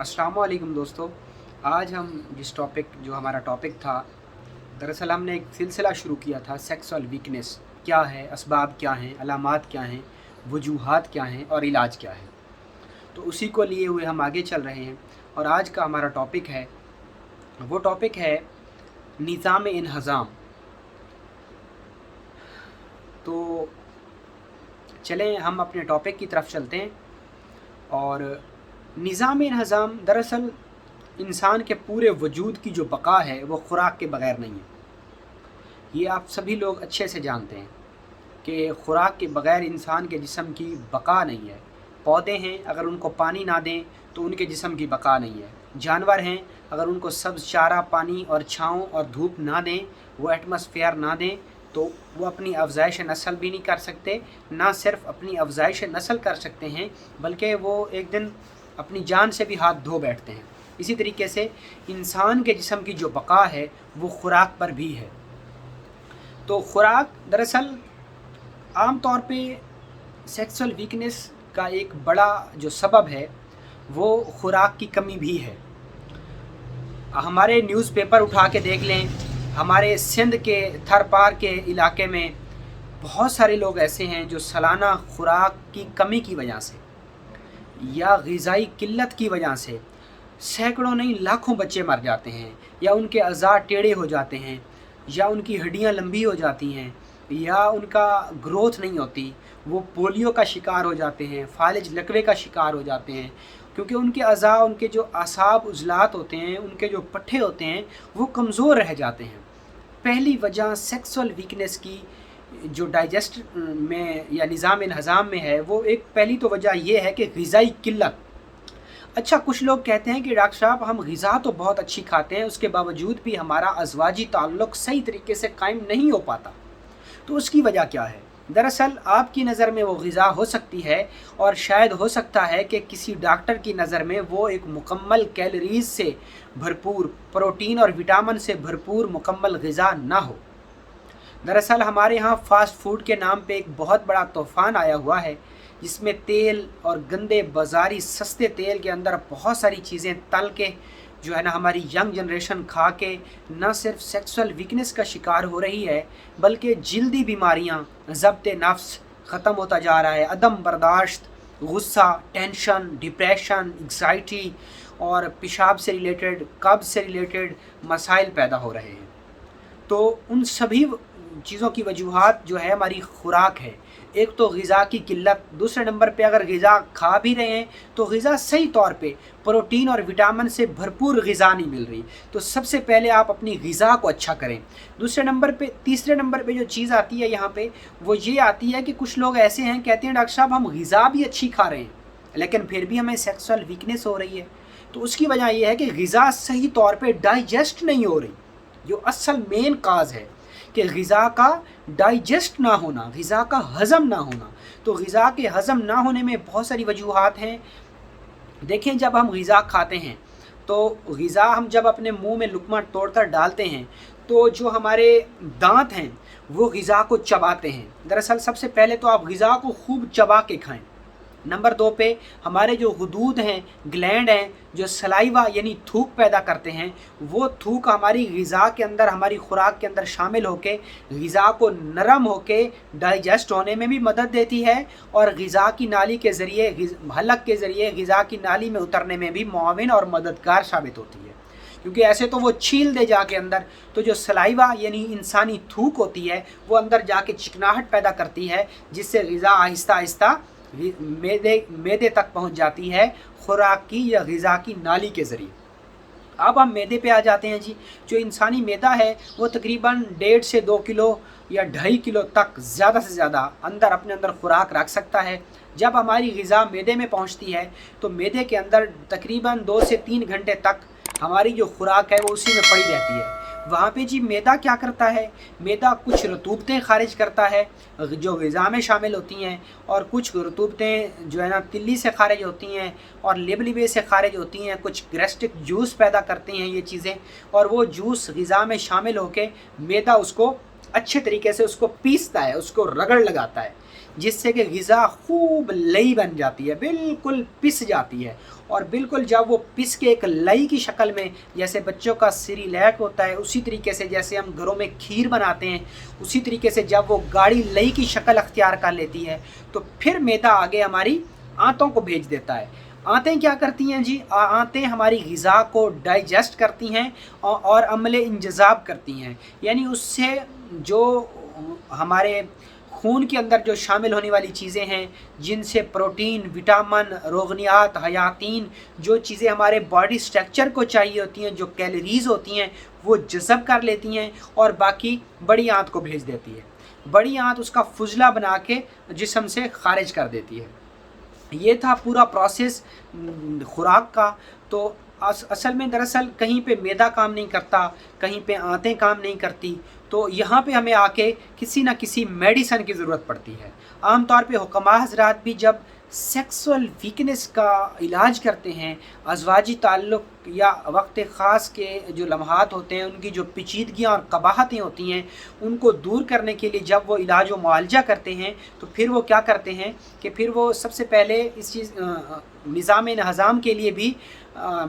अस्सलाम वालेकुम दोस्तों। आज हम जो हमारा टॉपिक था, दरअसल हमने एक सिलसिला शुरू किया था सेक्सुअल वीकनेस क्या है, असबाब क्या हैं, अलामात क्या हैं, वजूहात क्या हैं और इलाज क्या है। तो उसी को लिए हुए हम आगे चल रहे हैं और आज का हमारा टॉपिक है, वो टॉपिक है निज़ाम इन्हज़ाम। तो चलें हम अपने टॉपिक की तरफ चलते हैं। और निज़ाम इन्हज़ाम दरअसल इंसान के पूरे वजूद की जो बका है वो ख़ुराक के बग़ैर नहीं है। ये आप सभी लोग अच्छे से जानते हैं कि ख़ुराक के बग़ैर इंसान के जिस्म की बका नहीं है। पौधे हैं, अगर उनको पानी ना दें तो उनके जिस्म की बका नहीं है। जानवर हैं, अगर उनको सब्ज़ चारा, पानी और छाँव और धूप ना दें, वो एटमॉस्फेयर ना दें, तो वो अपनी अफज़ाइश नस्ल भी नहीं कर सकते। ना सिर्फ अपनी अफज़ाइश नस्ल कर सकते हैं बल्कि वो एक दिन अपनी जान से भी हाथ धो बैठते हैं। इसी तरीके से इंसान के जिस्म की जो बका है वो ख़ुराक पर भी है। तो ख़ुराक दरअसल आम तौर पे सेक्सुअल वीकनेस का एक बड़ा जो सबब है वो ख़ुराक की कमी भी है। हमारे न्यूज़पेपर उठा के देख लें, हमारे सिंध के थर पार के इलाके में बहुत सारे लोग ऐसे हैं जो सालाना ख़ुराक की कमी की वजह से या ग़िज़ाई किल्लत की वजह से सैकड़ों नहीं लाखों बच्चे मर जाते हैं, या उनके अज़ा टेढ़े हो जाते हैं, या उनकी हड्डियां लंबी हो जाती हैं, या उनका ग्रोथ नहीं होती। वो पोलियो का शिकार हो जाते हैं, फालिज लकवे का शिकार हो जाते हैं, क्योंकि उनके अज़ा, उनके जो असाब उज़लात होते हैं, उनके जो पट्ठे होते हैं वो कमज़ोर रह जाते हैं। पहली वजह सेक्सुअल वीकनेस की जो डाइजेस्ट में या निज़ाम इन्हज़ाम में है, वो एक पहली तो वजह ये है कि ग़िज़ाई किल्लत। अच्छा, कुछ लोग कहते हैं कि डॉक्टर साहब हम ग़िज़ा तो बहुत अच्छी खाते हैं, उसके बावजूद भी हमारा अज़वाजी ताल्लुक़ सही तरीके से कायम नहीं हो पाता, तो उसकी वजह क्या है? दरअसल आपकी नज़र में वो ग़िज़ा हो सकती है, और शायद हो सकता है कि किसी डॉक्टर की नज़र में वो एक मुकम्मल कैलोरीज़ से भरपूर, प्रोटीन और विटामिन से भरपूर मुकम्मल ग़िज़ा ना हो। दरअसल हमारे यहाँ फ़ास्ट फूड के नाम पे एक बहुत बड़ा तूफ़ान आया हुआ है, जिसमें तेल और गंदे बाज़ारी सस्ते तेल के अंदर बहुत सारी चीज़ें तल के जो है ना हमारी यंग जनरेशन खा के न सिर्फ सेक्सुअल वीकनेस का शिकार हो रही है, बल्कि जल्दी बीमारियाँ, ज़ब्त नफ्स ख़त्म होता जा रहा है, अदम बर्दाश्त, गुस्सा, टेंशन, डिप्रेशन, एंग्जाइटी और पेशाब से रिलेटेड, कब्ज़ से रिलेटेड मसाइल पैदा हो रहे हैं। तो उन सभी चीज़ों की वजूहात जो है हमारी ख़ुराक है। एक तो ग़िज़ा की किल्लत, दूसरे नंबर पे अगर ग़िज़ा खा भी रहे हैं तो ग़िज़ा सही तौर पे प्रोटीन और विटामिन से भरपूर ग़िज़ा नहीं मिल रही। तो सबसे पहले आप अपनी ग़िज़ा को अच्छा करें। दूसरे नंबर पे, तीसरे नंबर पे जो चीज़ आती है यहाँ पे, वो ये आती है कि कुछ लोग ऐसे हैं, कहते हैं डॉक्टर साहब हम ग़िज़ा भी अच्छी खा रहे हैं लेकिन फिर भी हमें सेक्सुअल वीकनेस हो रही है। तो उसकी वजह यह है कि ग़िज़ा सही तौर पर डाइजेस्ट नहीं हो रही। जो असल मेन काज है कि ग़िज़ा का डाइजेस्ट ना होना, ग़िज़ा का हज़म ना होना। तो ग़िज़ा के हज़म ना होने में बहुत सारी वजूहात हैं। देखें, जब हम ग़िज़ा खाते हैं तो ग़िज़ा हम जब अपने मुंह में लुक़मा तोड़कर डालते हैं तो जो हमारे दांत हैं वो ग़िज़ा को चबाते हैं। दरअसल सबसे पहले तो आप ग़िज़ा को खूब चबा के खाएं। नंबर 2 पे हमारे जो गुदूद हैं, ग्लैंड हैं, जो सलाइवा यानी थूक पैदा करते हैं, वो थूक हमारी ग़िज़ा के अंदर, हमारी ख़ुराक के अंदर शामिल होकर ग़िज़ा को नरम होकर डाइजेस्ट होने में भी मदद देती है, और ग़िज़ा की नाली के ज़रिए, हलक के ज़रिए ग़िज़ा की नाली में उतरने में भी मुआविन और मददगार साबित होती है। क्योंकि ऐसे तो वो छील दे जाके अंदर, तो जो सलाइवा यानी इंसानी थूक होती है वो अंदर जाके चिकनाहट पैदा करती है, जिससे ग़िज़ा आहिस्ता आहिस्ता मैदे तक पहुंच जाती है खुराक की या ग़िज़ा की नाली के ज़रिए। अब हम मैदे पे आ जाते हैं जी। जो इंसानी मैदा है वो तकरीबन 1.5 से 2 किलो या 2.5 किलो तक ज़्यादा से ज़्यादा अपने अंदर खुराक रख सकता है। जब हमारी ग़िज़ा मैदे में पहुंचती है तो मैदे के अंदर तकरीबन 2 से 3 घंटे तक हमारी जो खुराक है वो उसी में पड़ी रहती है। वहाँ पे जी मैदा क्या करता है? मैदा कुछ रतूबतें खारिज करता है जो ग़िज़ा में शामिल होती हैं, और कुछ रतूबतें जो है ना तिल्ली से खारिज होती हैं और लिबलिबे से खारिज होती हैं। कुछ गैस्ट्रिक जूस पैदा करती हैं ये चीज़ें, और वो जूस ग़िज़ा में शामिल होकर मैदा उसको अच्छे तरीके से उसको पीसता है, उसको रगड़ लगाता है, जिससे कि ग़िज़ा खूब लई बन जाती है, बिल्कुल पिस जाती है, اور بالکل جب وہ پس کے ایک لئی کی شکل میں، جیسے بچوں کا سیریلیک ہوتا ہے اسی طریقے سے، جیسے ہم گھروں میں کھیر بناتے ہیں اسی طریقے سے جب وہ گاڑھی لئی کی شکل اختیار کر لیتی ہے تو پھر میدا آگے ہماری آنتوں کو بھیج دیتا ہے۔ آنتیں کیا کرتی ہیں جی؟ آنتیں ہماری غذا کو ڈائجسٹ کرتی ہیں اور عمل انجذاب کرتی ہیں، یعنی اس سے جو ہمارے خون کے اندر جو شامل ہونے والی چیزیں ہیں، جن سے پروٹین، وٹامن، روغنیات، حیاتین، جو چیزیں ہمارے باڈی سٹرکچر کو چاہیے ہوتی ہیں، جو کیلریز ہوتی ہیں، وہ جذب کر لیتی ہیں اور باقی بڑی آنت کو بھیج دیتی ہے۔ بڑی آنت اس کا فضلہ بنا کے جسم سے خارج کر دیتی ہے۔ یہ تھا پورا پروسیس خوراک کا۔ تو اصل میں دراصل کہیں پہ میدا کام نہیں کرتا، کہیں پہ آنتیں کام نہیں کرتی، تو یہاں پہ ہمیں آ کے کسی نہ کسی میڈیسن کی ضرورت پڑتی ہے۔ عام طور پہ حکماء حضرات بھی جب سیکسول ویکنس کا علاج کرتے ہیں، ازواجی تعلق یا وقت خاص کے جو لمحات ہوتے ہیں، ان کی جو پیچیدگیاں اور قباحتیں ہوتی ہیں، ان کو دور کرنے کے لیے جب وہ علاج و معالجہ کرتے ہیں تو پھر وہ کیا کرتے ہیں کہ پھر وہ سب سے پہلے اس چیز نظام ہضم کے لیے بھی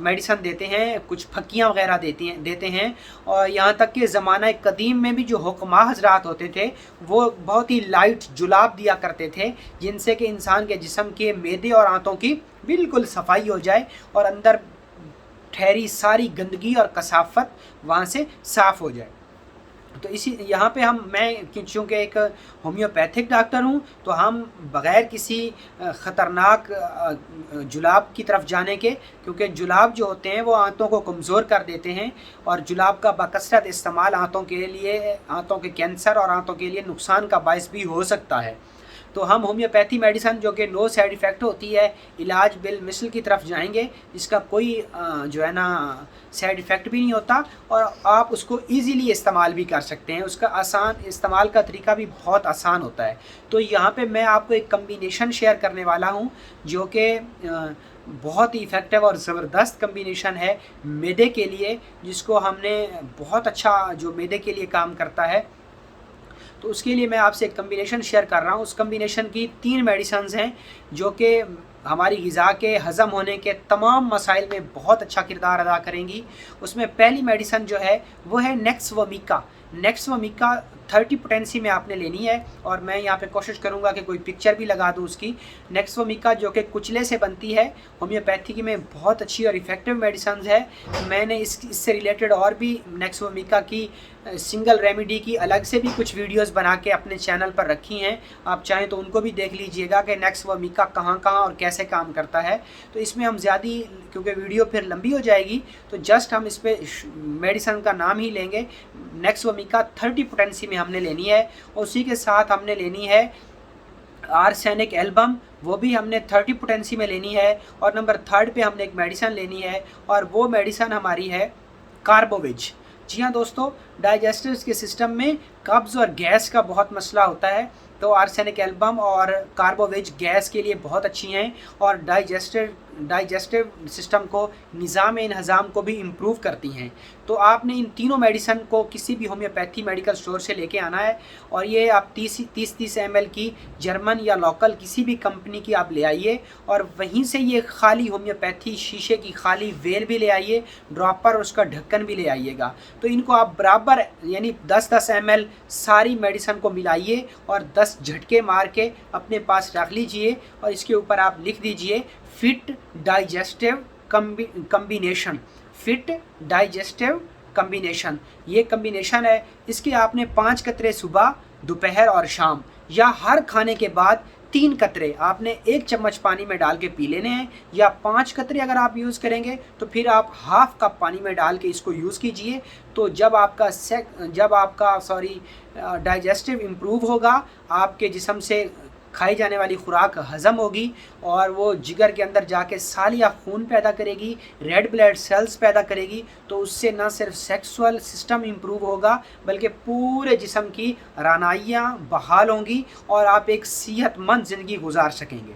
میڈیسن دیتے ہیں، کچھ پھکیاں وغیرہ دیتے ہیں، اور یہاں تک کہ زمانہ قدیم میں بھی جو حکماء حضرات ہوتے تھے وہ بہت ہی لائٹ جلاب دیا کرتے تھے، جن سے کہ انسان کے جسم کے معدے اور آنتوں کی بالکل صفائی ہو جائے اور اندر ٹھہری ساری گندگی اور کثافت وہاں سے صاف ہو جائے۔ تو یہاں پہ میں چونکہ ایک ہومیوپیتھک ڈاکٹر ہوں، تو ہم بغیر کسی خطرناک جلاب کی طرف جانے کے، کیونکہ جلاب جو ہوتے ہیں وہ آنتوں کو کمزور کر دیتے ہیں، اور جلاب کا بکثرت استعمال آنتوں کے کینسر اور آنتوں کے لیے نقصان کا باعث بھی ہو سکتا ہے۔ تو ہم ہومیوپیتھی میڈیسن جو کہ نو سائیڈ ایفیکٹ ہوتی ہے، علاج بالمثل کی طرف جائیں گے، جس کا کوئی جو ہے نا سائیڈ ایفیکٹ بھی نہیں ہوتا، اور آپ اس کو ایزیلی استعمال بھی کر سکتے ہیں۔ اس کا استعمال کا طریقہ بھی بہت آسان ہوتا ہے۔ تو یہاں پہ میں آپ کو ایک کمبینیشن شیئر کرنے والا ہوں جو کہ بہت ہی افیکٹو اور زبردست کمبینیشن ہے معدے کے لیے، جس کو ہم نے بہت اچھا جو معدے کے لیے کام کرتا ہے۔ تو اس کے لیے میں آپ سے ایک کمبینیشن شیئر کر رہا ہوں۔ اس کمبینیشن کی 3 میڈیسنز ہیں جو کہ ہماری غذا کے ہضم ہونے کے تمام مسائل میں بہت اچھا کردار ادا کریں گی۔ اس میں پہلی میڈیسن جو ہے وہ ہے نیکسومیکا۔ نیکسومیکا 30 پوٹینسی میں آپ نے لینی ہے، اور میں یہاں پہ کوشش کروں گا کہ کوئی پکچر بھی لگا دوں اس کی۔ نیکسومیکا جو کہ کچلے سے بنتی ہے، ہومیوپیتھی میں بہت اچھی اور ایفیکٹو میڈیسنز ہے۔ میں نے اس سے ریلیٹڈ اور بھی نیکسومیکا کی سنگل ریمیڈی کی الگ سے بھی کچھ ویڈیوز بنا کے اپنے چینل پر رکھی ہیں، آپ چاہیں تو ان کو بھی دیکھ لیجئے گا کہ نیکسومیکا کہاں اور کیسے کام کرتا ہے۔ تو اس میں ہم زیادہ، کیونکہ ویڈیو پھر لمبی ہو جائے گی، تو جسٹ ہم اس پہ میڈیسن کا نام ہی لیں گے۔ نیکسومیکا 30 پوٹینسی میں ہم نے لینی ہے، اور اسی کے ساتھ ہم نے لینی ہے آرسینک ایلبم، وہ بھی ہم نے 30 پوٹینسی میں لینی ہے، اور نمبر 3 پہ ہم نے ایک میڈیسن لینی ہے، اور وہ میڈیسن ہماری ہے کاربوویج۔ جی ہاں دوستو، ڈائجسٹو کے سسٹم میں قبض اور گیس کا بہت مسئلہ ہوتا ہے، تو آرسینک ایلبم اور کاربوویج گیس کے لیے بہت اچھی ہیں، اور ڈائجسٹو سسٹم کو، نظام انہضام کو بھی امپروو کرتی ہیں۔ تو آپ نے ان تینوں میڈیسن کو کسی بھی ہومیوپیتھی میڈیکل سٹور سے لے کے آنا ہے، اور یہ آپ 30 ml کی جرمن یا لوکل کسی بھی کمپنی کی آپ لے آئیے، اور وہیں سے یہ خالی ہومیوپیتھی شیشے کی خالی ویل بھی لے آئیے، ڈراپر اور اس کا ڈھکن بھی لے آئیے گا۔ تو ان کو آپ برابر یعنی 10 ml ساری میڈیسن کو ملائیے اور 10 جھٹکے مار کے اپنے پاس رکھ لیجئے، اور اس کے اوپر آپ لکھ دیجئے fit digestive combination. Fit digestive combination, یہ کمبینیشن ہے۔ اس کے آپ نے 5 قطرے صبح، دوپہر اور شام، یا ہر کھانے کے بعد 3 قطرے آپ نے 1 چمچ پانی میں ڈال کے پی لینے ہیں، یا 5 قطرے اگر آپ یوز کریں گے تو پھر آپ ½ کپ پانی میں ڈال کے اس کو یوز کیجئے۔ تو جب آپ کا ڈائجسٹو امپروو ہوگا، آپ کے جسم سے کھائی جانے والی خوراک ہضم ہوگی، اور وہ جگر کے اندر جا کے سالیہ خون پیدا کرے گی، ریڈ بلڈ سیلز پیدا کرے گی، تو اس سے نہ صرف سیکسول سسٹم امپروو ہوگا بلکہ پورے جسم کی رعنائیاں بحال ہوں گی، اور آپ ایک صحت مند زندگی گزار سکیں گے۔